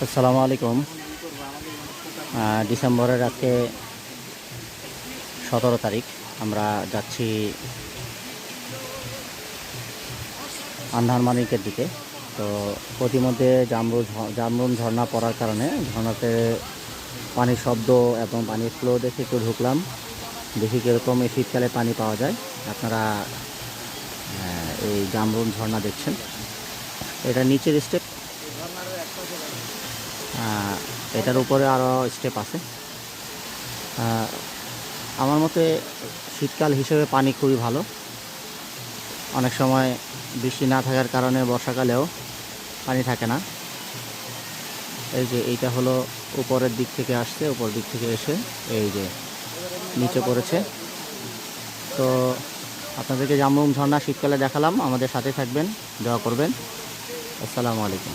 আসসালামু আলাইকুম। ডিসেম্বরের আজকে 17 তারিখ। আমরা যাচ্ছি আন্ধারমানিকের দিকে। তো প্রতিমধ্যে জামরুন ঝর্ণা পড়ার কারণে ঝর্ণাতে পানির শব্দ এবং পানির ফ্লো দেখে একটু ঢুকলাম, দেখি কীরকম এই শীতকালে পানি পাওয়া যায়। আপনারা এই জামরুন ঝর্ণা দেখছেন, এটা নিচের স্টেপ, এটার উপরে আরও স্টেপ আছে। আমার মতে শীতকাল হিসেবে পানি খুবই ভালো। অনেক সময় বৃষ্টি না থাকার কারণে বর্ষাকালেও পানি থাকে না। এই যে এইটা হলো উপরের দিক থেকে আসছে, উপর দিক থেকে এসে এই যে নিচে পড়েছে। তো আপনাদেরকে জামরুন ঝর্ণা শীতকালে দেখালাম। আমাদের সাথে থাকবেন, দোয়া করবেন। আসসালামু আলাইকুম।